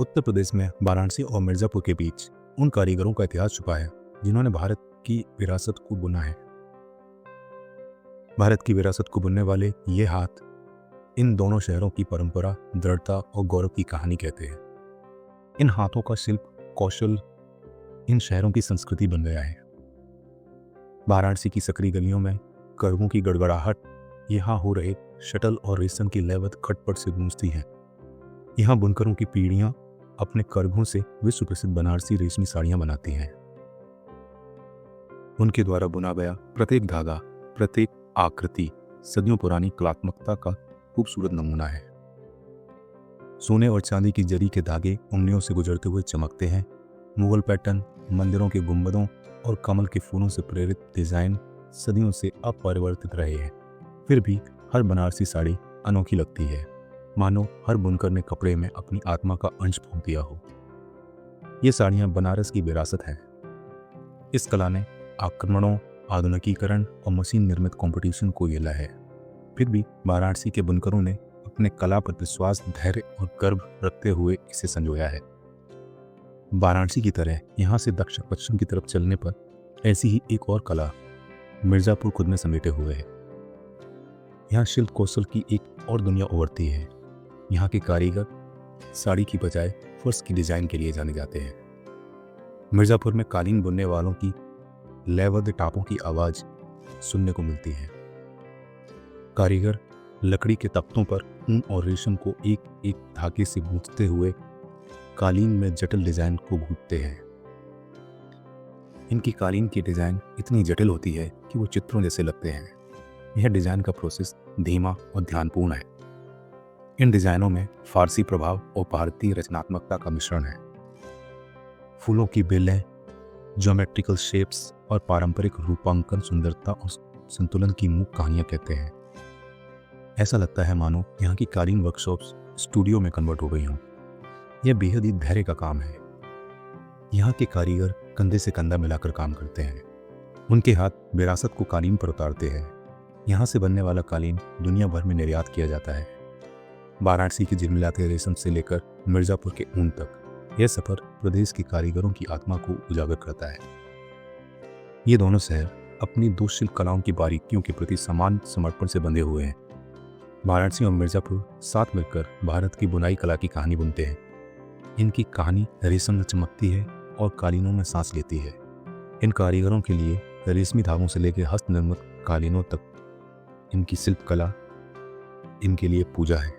उत्तर प्रदेश में वाराणसी और मिर्जापुर के बीच उन कारीगरों का इतिहास छुपा है जिन्होंने भारत की विरासत को बुना है। भारत की विरासत को बुनने वाले ये हाथ इन दोनों शहरों की परंपरा, दृढ़ता और गौरव की कहानी कहते हैं। इन हाथों का शिल्प कौशल इन शहरों की संस्कृति बन गया है। वाराणसी की सकरी गलियों में करघों की गड़गड़ाहट यहाँ हो रहे शटल और रेशम की लयबद्ध खटपट से गूंजती है। यहाँ बुनकरों की पीढ़ियां अपने करघों से विश्व प्रसिद्ध बनारसी रेशमी साड़ियां बनाती हैं। उनके द्वारा बुना गया प्रत्येक धागा, प्रत्येक आकृति सदियों पुरानी कलात्मकता का खूबसूरत नमूना है। सोने और चांदी की जरी के धागे उंगलियों से गुजरते हुए चमकते हैं। मुगल पैटर्न, मंदिरों के गुंबदों और कमल के फूलों से प्रेरित डिजाइन सदियों से अपरिवर्तित रहे हैं। फिर भी हर बनारसी साड़ी अनोखी लगती है, मानो हर बुनकर ने कपड़े में अपनी आत्मा का अंश फूंक दिया हो। ये साड़ियाँ बनारस की विरासत हैं। इस कला ने आक्रमणों, आधुनिकीकरण और मशीन निर्मित कंपटीशन को झेला है। फिर भी वाराणसी के बुनकरों ने अपने कला पर विश्वास, धैर्य और गर्व रखते हुए इसे संजोया है। वाराणसी की तरह यहाँ से दक्षिण पश्चिम की तरफ चलने पर ऐसी ही एक और कला मिर्जापुर खुद में समेटे हुए है। यहाँ शिल्प कौशल की एक और दुनिया उभरती है। यहाँ के कारीगर साड़ी की बजाय फर्श की डिजाइन के लिए जाने जाते हैं। मिर्जापुर में कालीन बुनने वालों की लयबद्ध टापों की आवाज सुनने को मिलती है। कारीगर लकड़ी के तख्तों पर ऊन और रेशम को एक एक धागे से गूंथते हुए कालीन में जटिल डिजाइन को गूंथते हैं। इनकी कालीन की डिजाइन इतनी जटिल होती है कि वो चित्रों जैसे लगते हैं। यह डिजाइन का प्रोसेस धीमा और ध्यानपूर्ण है। इन डिजाइनों में फारसी प्रभाव और भारतीय रचनात्मकता का मिश्रण है। फूलों की बेलें, ज्योमेट्रिकल शेप्स और पारंपरिक रूपांकन सुंदरता और संतुलन की मूक कहानियां कहते हैं। ऐसा लगता है मानो यहाँ की कालीन वर्कशॉप्स स्टूडियो में कन्वर्ट हो गई हों। यह बेहद ही धैर्य का काम है। यहाँ के कारीगर कंधे से कंधा मिलाकर काम करते हैं। उनके हाथ विरासत को कालीन पर उतारते हैं। यहाँ से बनने वाला कालीन दुनिया भर में निर्यात किया जाता है। वाराणसी के झिलमिलाते रेशम से लेकर मिर्जापुर के ऊन तक यह सफर प्रदेश के कारीगरों की आत्मा को उजागर करता है। ये दोनों शहर अपनी दो शिल्प कलाओं की बारीकियों के प्रति समान समर्पण से बंधे हुए हैं। वाराणसी और मिर्जापुर साथ मिलकर भारत की बुनाई कला की कहानी बुनते हैं। इनकी कहानी रेशम में चमकती है और कालीनों में सांस लेती है। इन कारीगरों के लिए रेशमी धागों से लेकर हस्त निर्मित कालीनों तक इनकी शिल्प कला इनके लिए पूजा है।